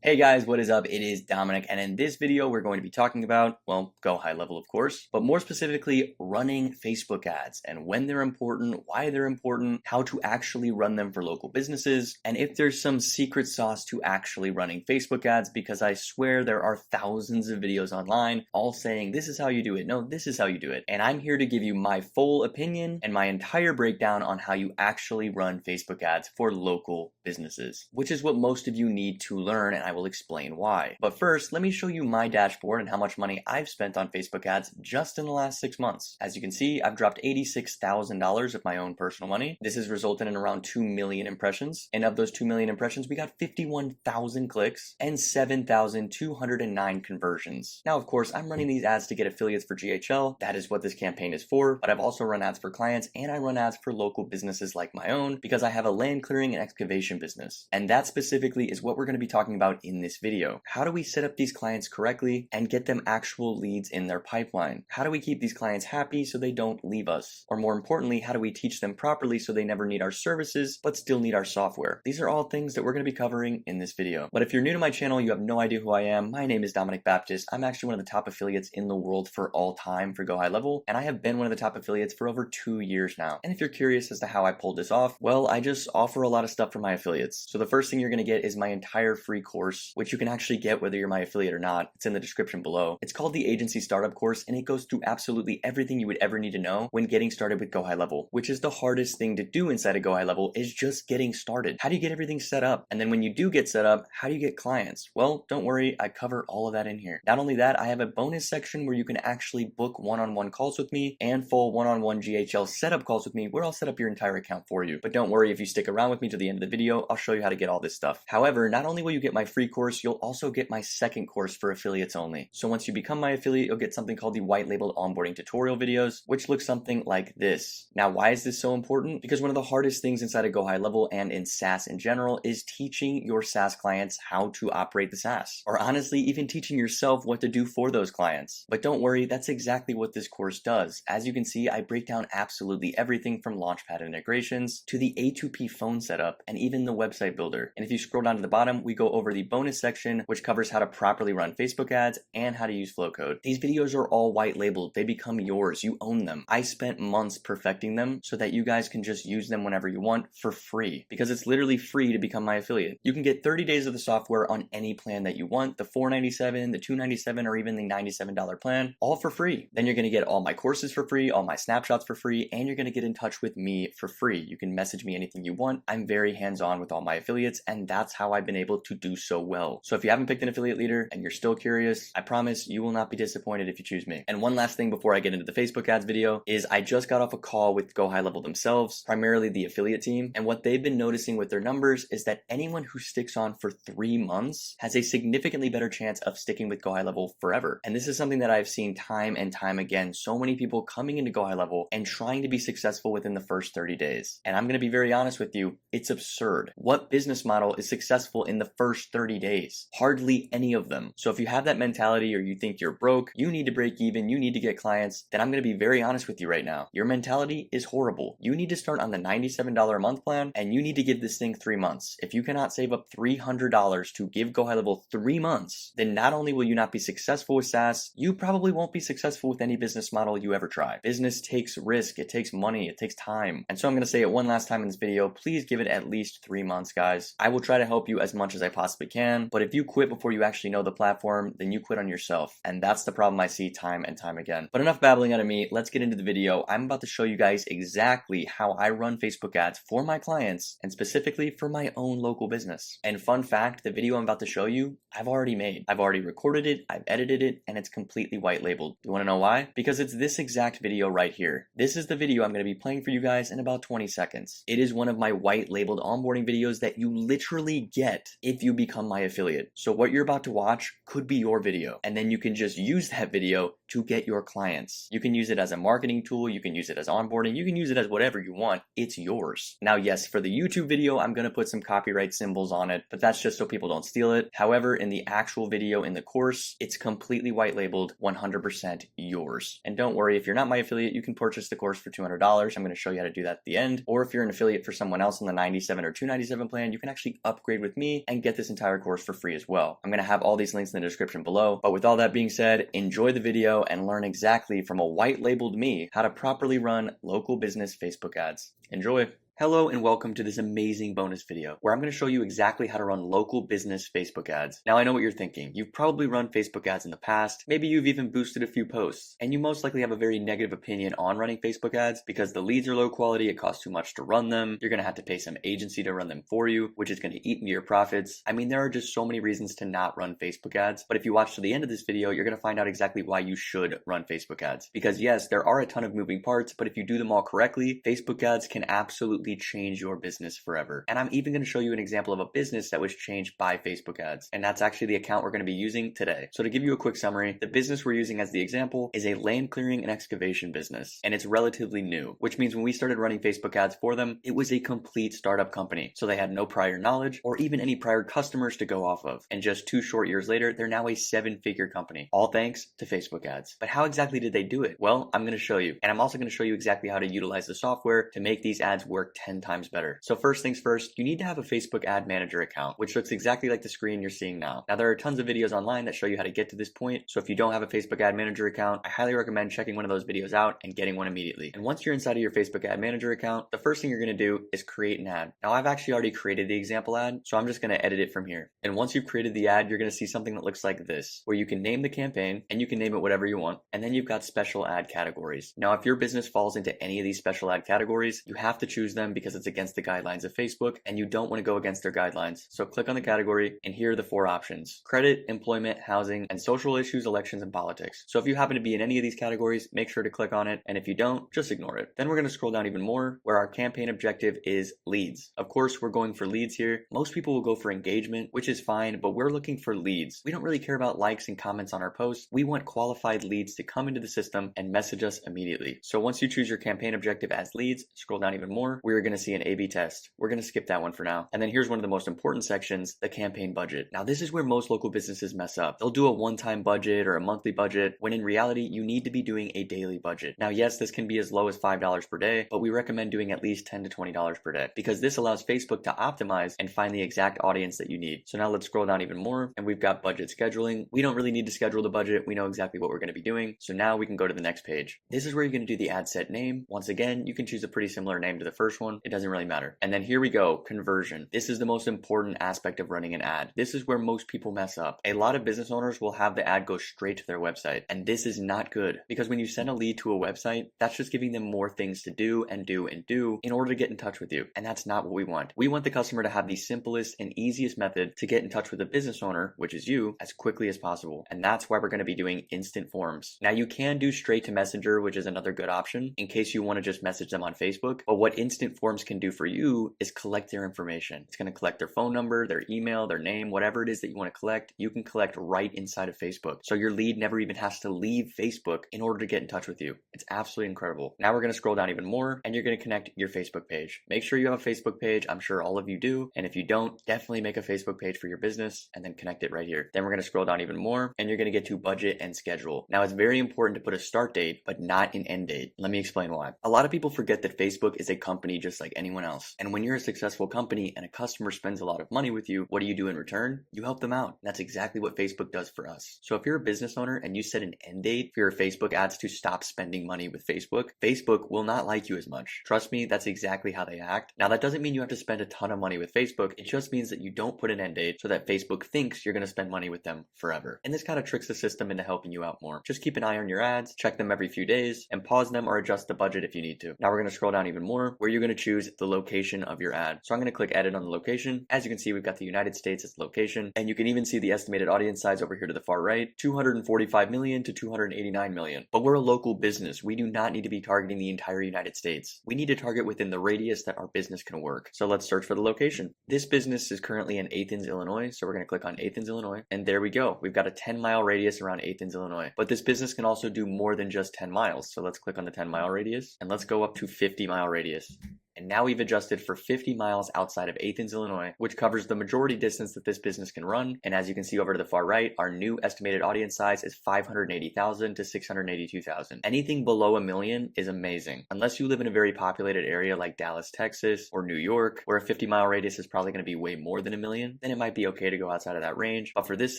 Hey guys, what is up? It is Dominic, and in this video, we're going to be talking about, well, Go High Level, of course, but more specifically, running Facebook ads and when they're important, why they're important, how to actually run them for local businesses, and if there's some secret sauce to actually running Facebook ads, because I swear there are thousands of videos online all saying this is how you do it. No, this is how you do it. And I'm here to give you my full opinion and my entire breakdown on how you actually run Facebook ads for local businesses, which is what most of you need to learn, and I will explain why. But first, let me show you my dashboard and how much money I've spent on Facebook ads just in the last 6 months. As you can see, I've dropped $86,000 of my own personal money. This has resulted in around 2 million impressions. And of those 2 million impressions, we got 51,000 clicks and 7,209 conversions. Now, of course, I'm running these ads to get affiliates for GHL. That is what this campaign is for. But I've also run ads for clients, and I run ads for local businesses like my own because I have a land clearing and excavation business. And that specifically is what we're going to be talking about in this video. How do we set up these clients correctly and get them actual leads in their pipeline? How do we keep these clients happy so they don't leave us? Or more importantly, how do we teach them properly so they never need our services but still need our software? These are all things that we're going to be covering in this video. But if you're new to my channel, you have no idea who I am. My name is Dominic Baptist. I'm actually one of the top affiliates in the world for all time for Go High Level, and I have been one of the top affiliates for over 2 years now. And if you're curious as to how I pulled this off, well, I just offer a lot of stuff for my affiliates. So the first thing you're going to get is my entire free course, which you can actually get whether you're my affiliate or not. It's in the description below. It's called the Agency Startup Course, and it goes through absolutely everything you would ever need to know when getting started with Go High Level, which is the hardest thing to do inside of Go High Level, is just getting started. How do you get everything set up? And then when you do get set up, how do you get clients? Well, don't worry, I cover all of that in here. Not only that, I have a bonus section where you can actually book one-on-one calls with me and full one-on-one GHL setup calls with me, where I'll set up your entire account for you. But don't worry, if you stick around with me to the end of the video, I'll show you how to get all this stuff. However, not only will you get my free course, you'll also get my second course for affiliates only. So once you become my affiliate, you'll get something called the white labeled onboarding tutorial videos, which looks something like this. Now, why is this so important? Because one of the hardest things inside of Go High Level and in SaaS in general is teaching your SaaS clients how to operate the SaaS, or honestly, even teaching yourself what to do for those clients. But don't worry, that's exactly what this course does. As you can see, I break down absolutely everything from Launchpad integrations to the A2P phone setup and even the website builder. And if you scroll down to the bottom, we go over the bonus section, which covers how to properly run Facebook ads and how to use flow code. These videos are all white labeled. They become yours. You own them. I spent months perfecting them so that you guys can just use them whenever you want for free, because it's literally free to become my affiliate. You can get 30 days of the software on any plan that you want, the $497, the $297, or even the $97 plan, all for free. Then you're going to get all my courses for free, all my snapshots for free, and you're going to get in touch with me for free. You can message me anything you want. I'm very hands-on with all my affiliates, and that's how I've been able to do so well. So if you haven't picked an affiliate leader and you're still curious, I promise you will not be disappointed if you choose me. And one last thing before I get into the Facebook ads video is I just got off a call with Go High Level themselves, primarily the affiliate team, and what they've been noticing with their numbers is that anyone who sticks on for 3 months has a significantly better chance of sticking with Go High Level forever. And this is something that I've seen time and time again. So many people coming into Go High Level and trying to be successful within the first 30 days. And I'm going to be very honest with you, it's absurd. What business model is successful in the first 30 days? Hardly any of them. So if you have that mentality, or you think you're broke, you need to break even, you need to get clients, then I'm going to be very honest with you right now. Your mentality is horrible. You need to start on the $97 a month plan, and you need to give this thing 3 months. If you cannot save up $300 to give Go High Level 3 months, then not only will you not be successful with SaaS, you probably won't be successful with any business model you ever try. Business takes risk, it takes money, it takes time. And so I'm going to say it one last time in this video, please give it at least 3 months, guys. I will try to help you as much as I possibly can, but if you quit before you actually know the platform, then you quit on yourself. And that's the problem I see time and time again. But enough babbling out of me, let's get into the video. I'm about to show you guys exactly how I run Facebook ads for my clients, and specifically for my own local business. And fun fact, the video I'm about to show you, I've already made. I've already recorded it, I've edited it, and it's completely white labeled. You want to know why? Because it's this exact video right here. This is the video I'm going to be playing for you guys in about 20 seconds. It is one of my white labeled onboarding videos that you literally get if you become my affiliate. So what you're about to watch could be your video, and then you can just use that video to get your clients. You can use it as a marketing tool, you can use it as onboarding, you can use it as whatever you want. It's yours. Now, yes, for the YouTube video, I'm going to put some copyright symbols on it, but that's just so people don't steal it. However, in the actual video in the course, it's completely white labeled, 100% yours. And don't worry, if you're not my affiliate, you can purchase the course for $200. I'm going to show you how to do that at the end. Or if you're an affiliate for someone else on the $97 or $297 plan, you can actually upgrade with me and get this entire entire course for free as well. I'm going to have all these links in the description below. But with all that being said, enjoy the video and learn exactly from a white labeled me how to properly run local business Facebook ads. Enjoy. Hello and welcome to this amazing bonus video where I'm going to show you exactly how to run local business Facebook ads. Now I know what you're thinking. You've probably run Facebook ads in the past. Maybe you've even boosted a few posts, and you most likely have a very negative opinion on running Facebook ads because the leads are low quality, it costs too much to run them, you're going to have to pay some agency to run them for you, which is going to eat into your profits. I mean, there are just so many reasons to not run Facebook ads, but if you watch to the end of this video, you're going to find out exactly why you should run Facebook ads. Because yes, there are a ton of moving parts, but if you do them all correctly, Facebook ads can absolutely change your business forever. And I'm even going to show you an example of a business that was changed by Facebook ads. And that's actually the account we're going to be using today. So to give you a quick summary, the business we're using as the example is a land clearing and excavation business. And it's relatively new, which means when we started running Facebook ads for them, it was a complete startup company. So they had no prior knowledge or even any prior customers to go off of. And just 2 short years later, they're now a 7-figure company, all thanks to Facebook ads. But how exactly did they do it? Well, I'm going to show you. And I'm also going to show you exactly how to utilize the software to make these ads work 10 times better. So first things first, you need to have a Facebook ad manager account, which looks exactly like the screen you're seeing now. Now there are tons of videos online that show you how to get to this point. So if you don't have a Facebook ad manager account, I highly recommend checking one of those videos out and getting one immediately. And once you're inside of your Facebook ad manager account, the first thing you're going to do is create an ad. Now I've actually already created the example ad, so I'm just going to edit it from here. And once you've created the ad, you're going to see something that looks like this, where you can name the campaign and you can name it whatever you want. And then you've got special ad categories. Now if your business falls into any of these special ad categories, you have to choose them because it's against the guidelines of Facebook and you don't want to go against their guidelines. So click on the category and here are the 4 options: credit, employment, housing, and social issues, elections, and politics. So if you happen to be in any of these categories, make sure to click on it. And if you don't, just ignore it. Then we're going to scroll down even more where our campaign objective is leads. Of course, we're going for leads here. Most people will go for engagement, which is fine, but we're looking for leads. We don't really care about likes and comments on our posts. We want qualified leads to come into the system and message us immediately. So once you choose your campaign objective as leads, scroll down even more, we're going to see an A/B test. We're going to skip that one for now. And then here's one of the most important sections, the campaign budget. Now this is where most local businesses mess up. They'll do a one-time budget or a monthly budget, when in reality, you need to be doing a daily budget. Now yes, this can be as low as $5 per day, but we recommend doing at least $10 to $20 per day because this allows Facebook to optimize and find the exact audience that you need. So now let's scroll down even more and we've got budget scheduling. We don't really need to schedule the budget. We know exactly what we're going to be doing. So now we can go to the next page. This is where you're going to do the ad set name. Once again, you can choose a pretty similar name to the first one. It doesn't really matter. And then here we go, conversion. This is the most important aspect of running an ad. This is where most people mess up. A lot of business owners will have the ad go straight to their website, and this is not good because when you send a lead to a website, that's just giving them more things to do and do and do in order to get in touch with you, and that's not what we want. We want the customer to have the simplest and easiest method to get in touch with the business owner, which is you, as quickly as possible, and that's why we're going to be doing instant forms. Now you can do straight to Messenger, which is another good option in case you want to just message them on Facebook, but what instant forms can do for you is collect their information. It's going to collect their phone number, their email, their name, whatever it is that you want to collect, you can collect right inside of Facebook. So your lead never even has to leave Facebook in order to get in touch with you. It's absolutely incredible. Now we're going to scroll down even more and you're going to connect your Facebook page. Make sure you have a Facebook page. I'm sure all of you do. And if you don't, definitely make a Facebook page for your business and then connect it right here. Then we're going to scroll down even more and you're going to get to budget and schedule. Now it's very important to put a start date, but not an end date. Let me explain why. A lot of people forget that Facebook is a company just like anyone else. And when you're a successful company and a customer spends a lot of money with you, what do you do in return? You help them out. That's exactly what Facebook does for us. So if you're a business owner and you set an end date for your Facebook ads to stop spending money with Facebook, Facebook will not like you as much. Trust me, that's exactly how they act. Now that doesn't mean you have to spend a ton of money with Facebook. It just means that you don't put an end date so that Facebook thinks you're going to spend money with them forever. And this kind of tricks the system into helping you out more. Just keep an eye on your ads, check them every few days, and pause them or adjust the budget if you need to. Now we're going to scroll down even more where you're going to choose the location of your ad. So I'm going to click edit on the location. As you can see, we've got the United States as the location, and you can even see the estimated audience size over here to the far right, 245 million to 289 million. But we're a local business. We do not need to be targeting the entire United States. We need to target within the radius that our business can work. So let's search for the location. This business is currently in Athens, Illinois. So we're going to click on Athens, Illinois, and there we go. We've got a 10-mile radius around Athens, Illinois. But this business can also do more than just 10 miles. So let's click on the 10-mile radius and let's go up to 50-mile radius. And now we've adjusted for 50 miles outside of Athens, Illinois, which covers the majority distance that this business can run. And as you can see over to the far right, our new estimated audience size is 580,000 to 682,000. Anything below a million is amazing. Unless you live in a very populated area like Dallas, Texas, or New York, where a 50-mile radius is probably going to be way more than a million, then it might be okay to go outside of that range. But for this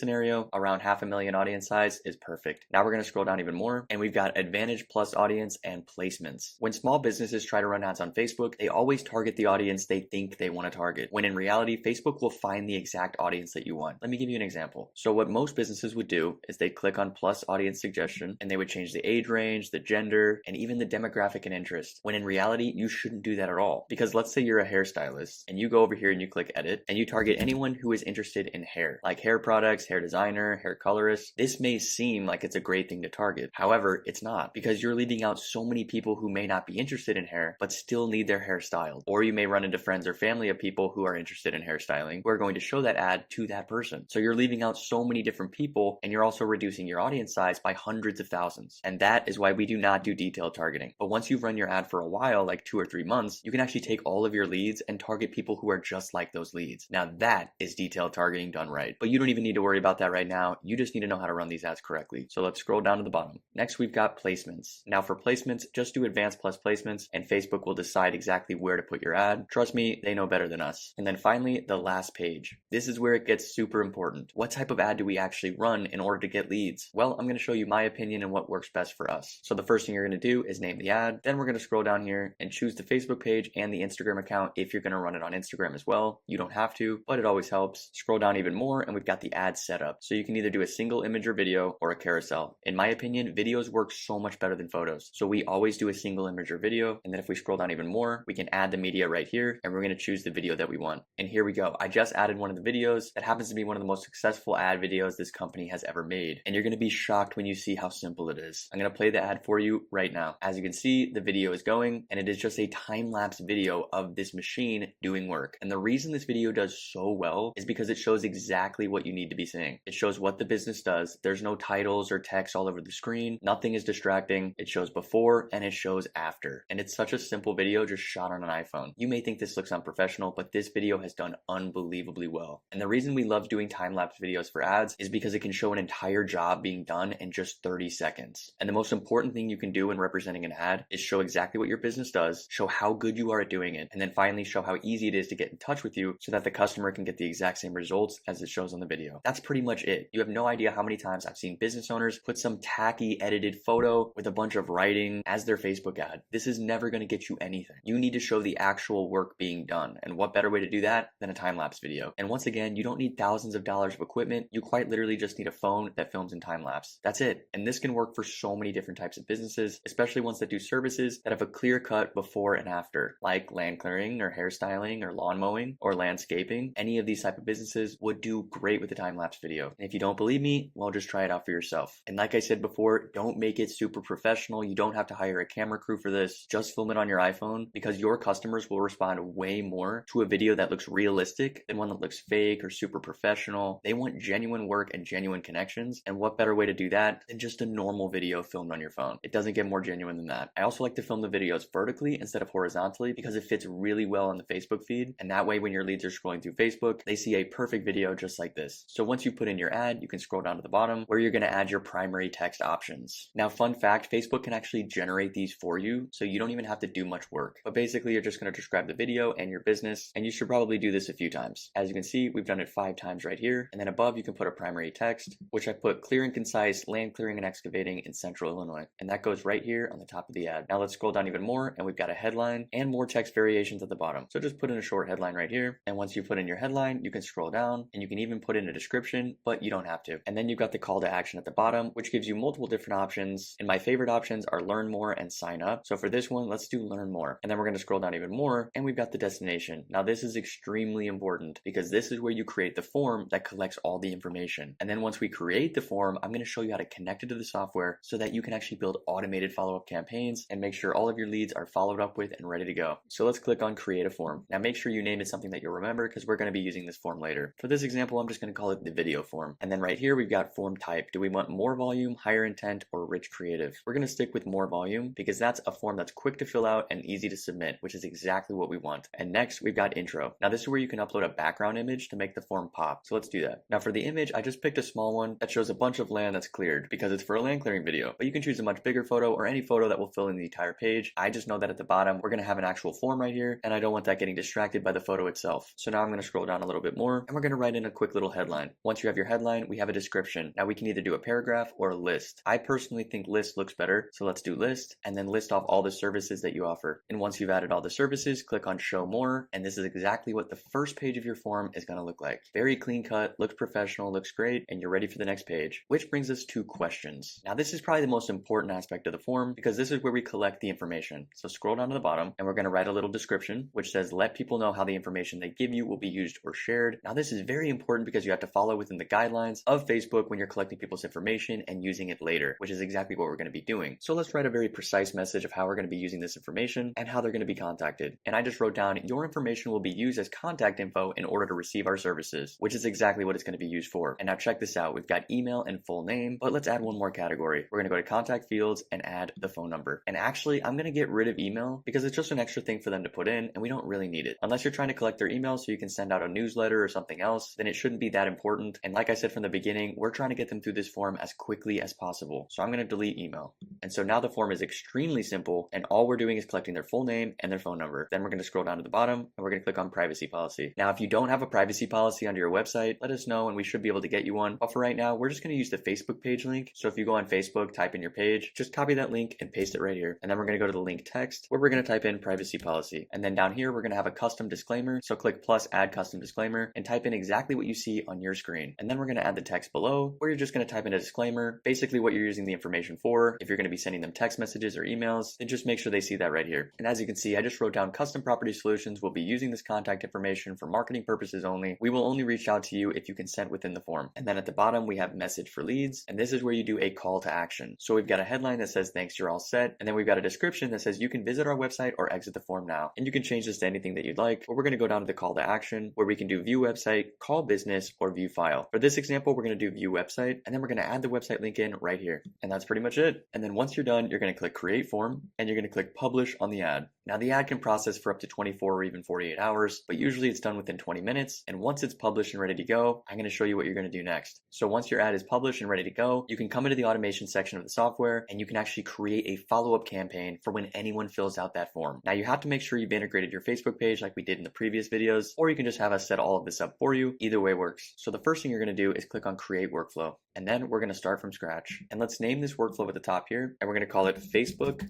scenario, around 500,000 audience size is perfect. Now we're going to scroll down even more, and we've got Advantage Plus audience and placements. When small businesses try to run ads on Facebook, they always target the audience they think they want to target, when in reality, Facebook will find the exact audience that you want. Let me give you an example. So what most businesses would do is they'd click on plus audience suggestion, and they would change the age range, the gender, and even the demographic and interest, when in reality, you shouldn't do that at all. Because let's say you're a hairstylist, and you go over here and you click edit, and you target anyone who is interested in hair, like hair products, hair designer, hair colorist. This may seem like it's a great thing to target. However, it's not, because you're leaving out so many people who may not be interested in hair, but still need their hair styled. Or you may run into friends or family of people who are interested in hairstyling, who are going to show that ad to that person. So you're leaving out so many different people, and you're also reducing your audience size by hundreds of thousands. And that is why we do not do detailed targeting. But once you've run your ad for a while, like 2 or 3 months, you can actually take all of your leads and target people who are just like those leads. Now that is detailed targeting done right. But you don't even need to worry about that right now. You just need to know how to run these ads correctly. So let's scroll down to the bottom. Next, we've got placements. Now for placements, just do advanced plus placements, and Facebook will decide exactly where to put your ad. Trust me, they know better than us. And then finally, the last page. This is where it gets super important. What type of ad do we actually run in order to get leads? Well, I'm going to show you my opinion and what works best for us. So the first thing you're going to do is name the ad. Then we're going to scroll down here and choose the Facebook page and the Instagram account if you're going to run it on Instagram as well. You don't have to, but it always helps. Scroll down even more and we've got the ad set up. So you can either do a single image or video or a carousel. In my opinion, videos work so much better than photos. So we always do a single image or video. And then if we scroll down even more, we can add the media right here and we're going to choose the video that we want. And here we go. I just added one of the videos that happens to be one of the most successful ad videos this company has ever made. And you're going to be shocked when you see how simple it is. I'm going to play the ad for you right now. As you can see, the video is going and it is just a time-lapse video of this machine doing work. And the reason this video does so well is because it shows exactly what you need to be seeing. It shows what the business does. There's no titles or text all over the screen. Nothing is distracting. It shows before and it shows after. And it's such a simple video just shot on an iPhone. You may think this looks unprofessional, but this video has done unbelievably well. And the reason we love doing time-lapse videos for ads is because it can show an entire job being done in just 30 seconds. And the most important thing you can do when representing an ad is show exactly what your business does, show how good you are at doing it, and then finally show how easy it is to get in touch with you so that the customer can get the exact same results as it shows on the video. That's pretty much it. You have no idea how many times I've seen business owners put some tacky edited photo with a bunch of writing as their Facebook ad. This is never going to get you anything. You need to show the actual work being done. And what better way to do that than a time-lapse video? And once again, you don't need thousands of dollars of equipment. You quite literally just need a phone that films in time-lapse. That's it. And this can work for so many different types of businesses, especially ones that do services that have a clear cut before and after, like land clearing or hairstyling or lawn mowing or landscaping. Any of these type of businesses would do great with a time-lapse video. And if you don't believe me, well, just try it out for yourself. And like I said before, don't make it super professional. You don't have to hire a camera crew for this. Just film it on your iPhone because your customers will respond way more to a video that looks realistic than one that looks fake or super professional. They want genuine work and genuine connections. And what better way to do that than just a normal video filmed on your phone? It doesn't get more genuine than that. I also like to film the videos vertically instead of horizontally because it fits really well on the Facebook feed. And that way, when your leads are scrolling through Facebook, they see a perfect video just like this. So once you put in your ad, you can scroll down to the bottom where you're going to add your primary text options. Now, fun fact, Facebook can actually generate these for you, so you don't even have to do much work. But basically, you're just going to describe the video and your business, and you should probably do this a few times. As you can see, we've done it 5 times right here. And then above, you can put a primary text, which I put clear and concise land clearing and excavating in Central Illinois. And that goes right here on the top of the ad. Now let's scroll down even more, and we've got a headline and more text variations at the bottom. So just put in a short headline right here. And once you put in your headline, you can scroll down and you can even put in a description, but you don't have to. And then you've got the call to action at the bottom, which gives you multiple different options. And my favorite options are learn more and sign up. So for this one, let's do learn more. And then we're going to scroll down even more, and we've got the destination. Now this is extremely important because this is where you create the form that collects all the information. And then once we create the form, I'm going to show you how to connect it to the software so that you can actually build automated follow-up campaigns and make sure all of your leads are followed up with and ready to go. So let's click on create a form. Now make sure you name it something that you'll remember because we're going to be using this form later. For this example, I'm just going to call it the video form. And then right here, we've got form type. Do we want more volume, higher intent, or rich creative? We're going to stick with more volume because that's a form that's quick to fill out and easy to submit submit, which is exactly what we want. And next we've got intro. Now this is where you can upload a background image to make the form pop. So let's do that. Now for the image, I just picked a small one that shows a bunch of land that's cleared because it's for a land clearing video, but you can choose a much bigger photo or any photo that will fill in the entire page. I just know that at the bottom, we're going to have an actual form right here, and I don't want that getting distracted by the photo itself. So now I'm going to scroll down a little bit more, and we're going to write in a quick little headline. Once you have your headline, we have a description. Now we can either do a paragraph or a list. I personally think list looks better, so let's do list, and then list off all the services that you offer. And once you've added all the services, click on show more, and this is exactly what the first page of your form is going to look like. Very clean cut, looks professional, looks great, and you're ready for the next page, which brings us to questions. Now this is probably the most important aspect of the form because this is where we collect the information. So scroll down to the bottom, and we're going to write a little description which says let people know how the information they give you will be used or shared. Now this is very important because you have to follow within the guidelines of Facebook when you're collecting people's information and using it later, which is exactly what we're going to be doing. So let's write a very precise message of how we're going to be using this information and how they're going to be contacted. And I just wrote down your information will be used as contact info in order to receive our services, which is exactly what it's going to be used for. And now check this out. We've got email and full name, but let's add one more category. We're going to go to contact fields and add the phone number. And actually, I'm going to get rid of email because it's just an extra thing for them to put in and we don't really need it. Unless you're trying to collect their email so you can send out a newsletter or something else, then it shouldn't be that important. And like I said from the beginning, we're trying to get them through this form as quickly as possible. So I'm going to delete email. And so now the form is extremely simple and all we're doing is collecting their full name and their phone number. Then we're going to scroll down to the bottom and we're going to click on privacy policy. Now, if you don't have a privacy policy under your website, let us know and we should be able to get you one. But for right now, we're just going to use the Facebook page link. So if you go on Facebook, type in your page, just copy that link and paste it right here. And then we're going to go to the link text where we're going to type in privacy policy. And then down here, we're going to have a custom disclaimer. So click plus add custom disclaimer and type in exactly what you see on your screen. And then we're going to add the text below where you're just going to type in a disclaimer, basically what you're using the information for. If you're going to be sending them text messages or emails, then just make sure they see that right here. And as you can see, I just wrote down custom property solutions will be using this contact information for marketing purposes only. We will only reach out to you if you consent within the form. And then at the bottom, we have message for leads. And this is where you do a call to action. So we've got a headline that says, thanks, you're all set. And then we've got a description that says you can visit our website or exit the form now. And you can change this to anything that you'd like, but we're going to go down to the call to action where we can do view website, call business, or view file. For this example, we're going to do view website, and then we're going to add the website link in right here. And that's pretty much it. And then once you're done, you're going to click create form and you're going to click publish on the ad. Now the ad can process for up to 24 or even 48 hours, but usually it's done within 20 minutes. And once it's published and ready to go, I'm going to show you what you're going to do next. So once your ad is published and ready to go, you can come into the automation section of the software and you can actually create a follow-up campaign for when anyone fills out that form. Now you have to make sure you've integrated your Facebook page like we did in the previous videos, or you can just have us set all of this up for you. Either way works. So the first thing you're going to do is click on create workflow. And then we're going to start from scratch. And let's name this workflow at the top here. And we're going to call it Facebook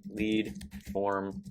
lead form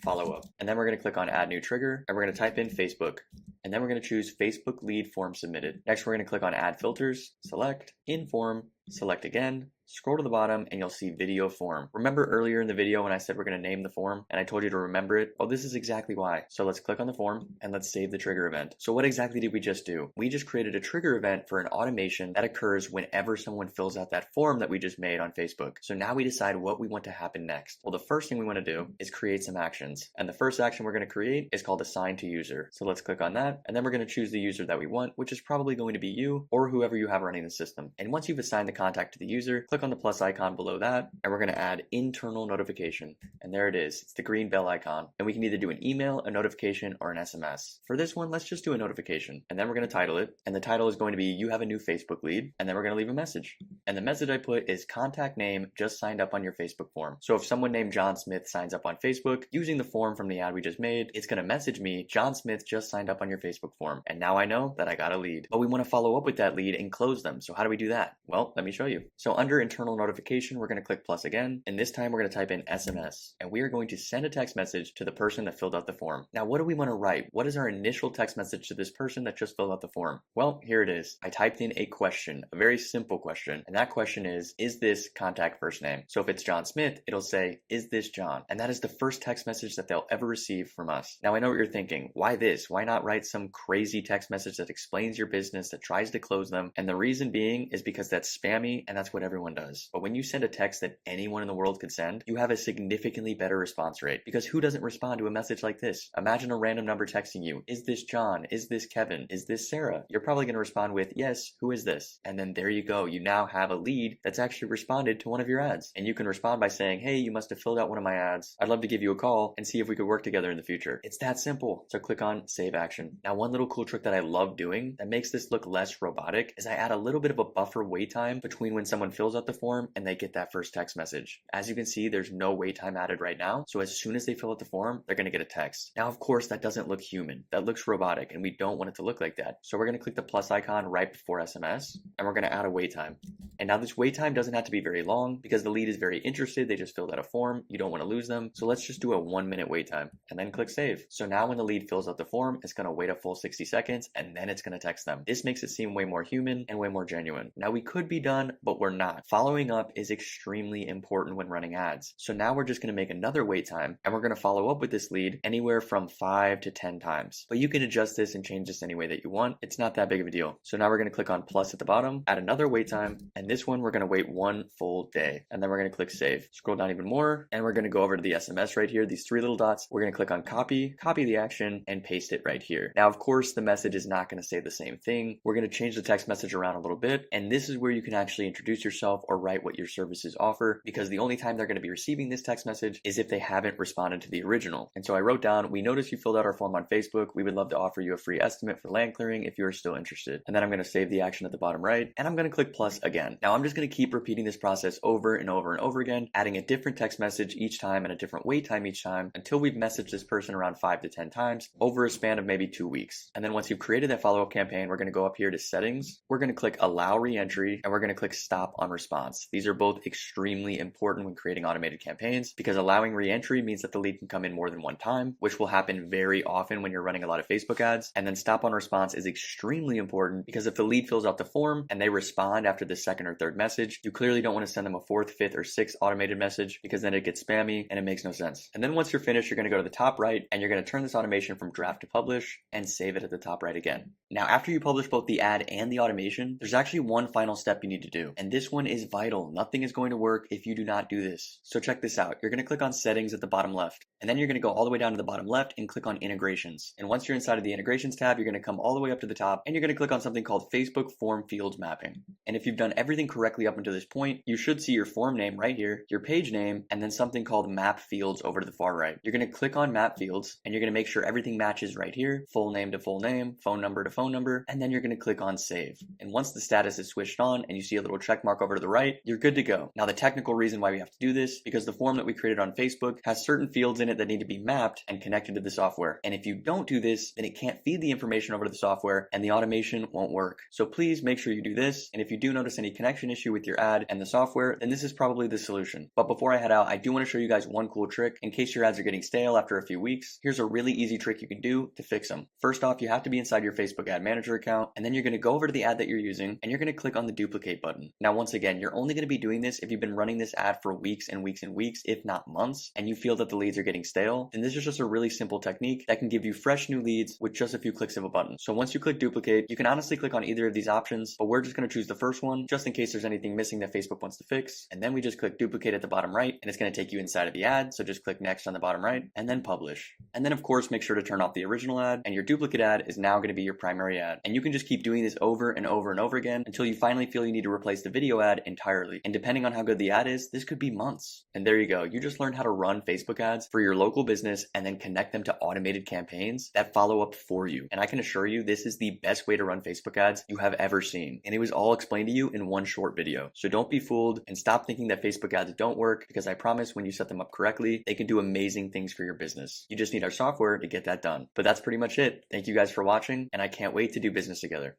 follow-up. And then we're going to click on add new trigger and we're going to type in Facebook. And then we're going to choose Facebook lead form submitted. Next, we're going to click on add filters, select in form, select again, scroll to the bottom and you'll see video form. Remember earlier in the video when I said we're going to name the form and I told you to remember it? Well, this is exactly why. So let's click on the form and let's save the trigger event. So what exactly did we just do? We just created a trigger event for an automation that occurs whenever someone fills out that form that we just made on Facebook. So now we decide what we want to happen next. Well, the first thing we want to do is create some actions. And the first action we're going to create is called assign to user. So let's click on that and then we're going to choose the user that we want, which is probably going to be you or whoever you have running the system. And once you've assigned the contact to the user, click on the plus icon below that and we're going to add internal notification. And there it is. It's the green bell icon. And we can either do an email, a notification, or an SMS. For this one, let's just do a notification. And then we're going to title it. And the title is going to be you have a new Facebook lead. And then we're going to leave a message. And the message I put is contact name just signed up on your Facebook form. So if someone named John Smith signs up on Facebook using the form from the ad we just made, it's going to message me, John Smith just signed up on your Facebook form. And now I know that I got a lead. But we want to follow up with that lead and close them. So how do we do that? Well, let me show you. So under internal notification, we're going to click plus again. And this time we're going to type in SMS. And we are going to send a text message to the person that filled out the form. Now, what do we want to write? What is our initial text message to this person that just filled out the form? Well, here it is. I typed in a question, a very simple question. And that question is this contact first name? So if it's John Smith, it'll say, is this John? And that is the first text message that they'll ever receive from us. Now, I know what you're thinking. Why this? Why not write some crazy text message that explains your business, that tries to close them? And the reason being is because that's spam spammy, and that's what everyone does. But when you send a text that anyone in the world could send, you have a significantly better response rate, because who doesn't respond to a message like this? Imagine a random number texting you, is this John? Is this Kevin? Is this Sarah? You're probably going to respond with, yes, who is this? And then there you go. You now have a lead that's actually responded to one of your ads. And you can respond by saying, hey, you must have filled out one of my ads. I'd love to give you a call and see if we could work together in the future. It's that simple. So click on Save Action. Now, one little cool trick that I love doing that makes this look less robotic is I add a little bit of a buffer wait time between when someone fills out the form and they get that first text message. As you can see, there's no wait time added right now. So as soon as they fill out the form, they're going to get a text. Now, of course, that doesn't look human. That looks robotic, and we don't want it to look like that. So we're going to click the plus icon right before SMS, and we're going to add a wait time. And now this wait time doesn't have to be very long because the lead is very interested. They just filled out a form. You don't want to lose them. So let's just do a 1-minute wait time and then click save. So now when the lead fills out the form, it's going to wait a full 60 seconds and then it's going to text them. This makes it seem way more human and way more genuine. Now we could be done, but we're not. Following up is extremely important when running ads. So now we're just going to make another wait time and we're going to follow up with this lead anywhere from 5 to 10 times. But you can adjust this and change this any way that you want. It's not that big of a deal. So now we're going to click on plus at the bottom, add another wait time, and this one we're going to wait 1 full day. And then we're going to click save. Scroll down even more, and we're going to go over to the SMS right here, these 3 little dots. We're going to click on copy the action, and paste it right here. Now, of course, the message is not going to say the same thing. We're going to change the text message around a little bit, and this is where you can actually introduce yourself or write what your services offer, because the only time they're going to be receiving this text message is if they haven't responded to the original. And so I wrote down, we noticed you filled out our form on Facebook. We would love to offer you a free estimate for land clearing if you are still interested. And then I'm going to save the action at the bottom right, and I'm going to click plus again. Now I'm just going to keep repeating this process over and over and over again, adding a different text message each time and a different wait time each time until we've messaged this person around 5 to 10 times over a span of maybe 2 weeks. And then once you've created that follow-up campaign, we're going to go up here to settings. We're going to click allow reentry, and we're going to click stop on response. These are both extremely important when creating automated campaigns, because allowing reentry means that the lead can come in more than one time, which will happen very often when you're running a lot of Facebook ads. And then stop on response is extremely important because if the lead fills out the form and they respond after the second or third message, you clearly don't want to send them a 4th, 5th, or 6th automated message, because then it gets spammy and it makes no sense. And then once you're finished, you're going to go to the top right and you're going to turn this automation from draft to publish and save it at the top right again. Now, after you publish both the ad and the automation, there's actually one final step you need to do. And this one is vital. Nothing is going to work if you do not do this. So check this out. You're going to click on settings at the bottom left, and then you're going to go all the way down to the bottom left and click on integrations. And once you're inside of the integrations tab, you're going to come all the way up to the top and you're going to click on something called Facebook Form Fields Mapping. And if you've done everything correctly up until this point, you should see your form name right here, your page name, and then something called Map Fields over to the far right. You're going to click on Map Fields and you're going to make sure everything matches right here, full name to full name, phone number to phone number, and then you're going to click on Save. And once the status is switched on and you see a little check mark over to the right, you're good to go. Now, the technical reason why we have to do this, because the form that we created on Facebook has certain fields in it that need to be mapped and connected to the software. And if you don't do this, then it can't feed the information over to the software and the automation won't work. So please make sure you do this. And if you do notice any connection issue with your ad and the software, then this is probably the solution. But before I head out, I do want to show you guys one cool trick in case your ads are getting stale after a few weeks. Here's a really easy trick you can do to fix them. First off, you have to be inside your Facebook Ad Manager account, and then you're going to go over to the ad that you're using and you're going to click on the duplicate button. Now, once again, you're only going to be doing this if you've been running this ad for weeks and weeks and weeks, if not months, and you feel that the leads are getting stale. And this is just a really simple technique that can give you fresh new leads with just a few clicks of a button. So once you click duplicate, you can honestly click on either of these options, but we're just going to choose the first one just in case there's anything missing that Facebook wants to fix. And then we just click duplicate at the bottom right, and it's going to take you inside of the ad. So just click next on the bottom right and then publish. And then of course, make sure to turn off the original ad, and your duplicate ad is now going to be your primary ad. And you can just keep doing this over and over and over again until you finally feel you need to replace the video ad entirely. And depending on how good the ad is, this could be months. And there you go. You just learned how to run Facebook ads for your local business and then connect them to automated campaigns that follow up for you. And I can assure you, this is the best way to run Facebook ads you have ever seen. And it was all explained to you in one short video. So don't be fooled and stop thinking that Facebook ads don't work, because I promise when you set them up correctly, they can do amazing things for your business. You just need our software to get that done. But that's pretty much it. Thank you guys for watching, and I can't wait to do business together.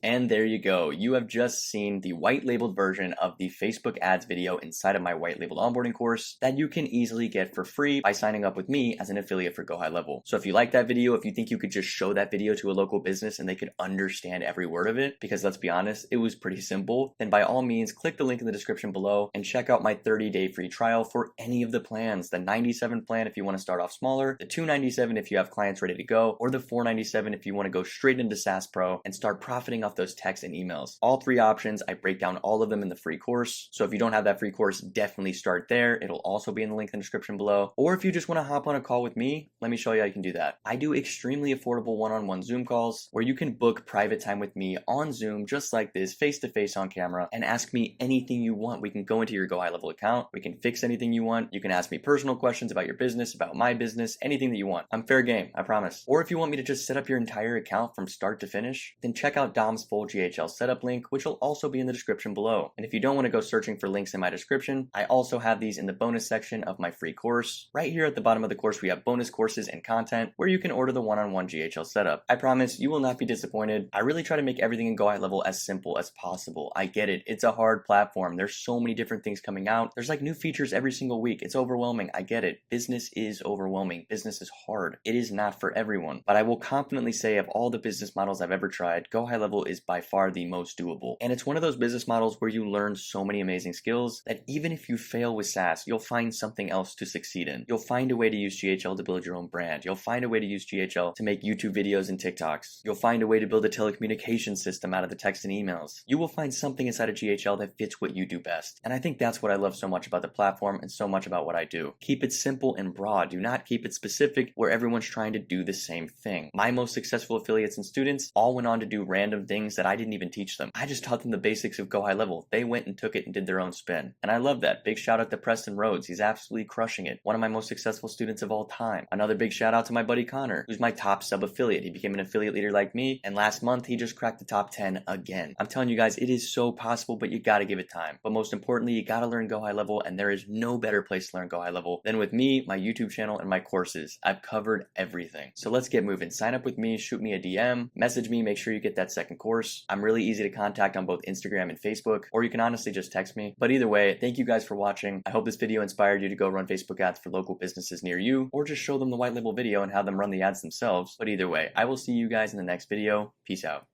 And there you go. You have just seen the white labeled version of the Facebook ads video inside of my white labeled onboarding course that you can easily get for free by signing up with me as an affiliate for GoHighLevel. So if you like that video, if you think you could just show that video to a local business and they could understand every word of it, because let's be honest, it was pretty simple, then by all means, click the link in the description below and check out my 30-day free trial for any of the plans. The $97 plan if you want to start off smaller, the $297 if you have clients ready to go, or the $497 if you want to go straight into SaaS Pro and start profiting off those texts and emails. All three options, I break down all of them in the free course. So if you don't have that free course, definitely start there. It'll also be in the link in the description below. Or if you just want to hop on a call with me, let me show you how you can do that. I do extremely affordable one-on-one Zoom calls where you can book private time with me on Zoom, just like this, face-to-face on camera, and ask me anything you want. We can go into your GoHighLevel account. We can fix anything you want. You can ask me personal questions about your business, about my business, anything that you want. I'm fair game, I promise. Or if you want me to just set up your entire account from start to finish, then check out Dom's full GHL setup link, which will also be in the description below. And if you don't want to go searching for links in my description, I also have these in the bonus section of my free course. Right here at the bottom of the course, we have bonus courses and content where you can order the one-on-one GHL setup. I promise you will not be disappointed. I really try to make everything in GoHighLevel as simple as possible. I get it. It's a hard platform. There's so many different things coming out. There's like new features every single week. It's overwhelming. I get it. Business is overwhelming. Business is hard. It is not for everyone. But I will confidently say of all the business models I've ever tried, GoHighLevel is by far the most doable. And it's one of those business models where you learn so many amazing skills that even if you fail with SaaS, you'll find something else to succeed in. You'll find a way to use GHL to build your own brand. You'll find a way to use GHL to make YouTube videos and TikToks. You'll find a way to build a telecommunication system out of the text and emails. You will find something inside of GHL that fits what you do best. And I think that's what I love so much about the platform and so much about what I do. Keep it simple and broad. Do not keep it specific where everyone's trying to do the same thing. My most successful affiliates and students all went on to do random things that I didn't even teach them. I just taught them the basics of GoHighLevel. They went and took it and did their own spin. And I love that. Big shout out to Preston Rhodes. He's absolutely crushing it. One of my most successful students of all time. Another big shout out to my buddy Connor, who's my top sub affiliate. He became an affiliate leader like me, and last month he just cracked the top 10 again. I'm telling you guys, it is so possible, but you gotta give it time. But most importantly, you gotta learn GoHighLevel, and there is no better place to learn GoHighLevel than with me, my YouTube channel, and my courses. I've covered everything. So let's get moving. Sign up with me, shoot me a DM, message me, make sure you get that second course. I'm really easy to contact on both Instagram and Facebook, or you can honestly just text me. But either way, thank you guys for watching. I hope this video inspired you to go run Facebook ads for local businesses near you, or just show them the white label video and have them run the ads themselves. But either way, I will see you guys in the next video. Peace out.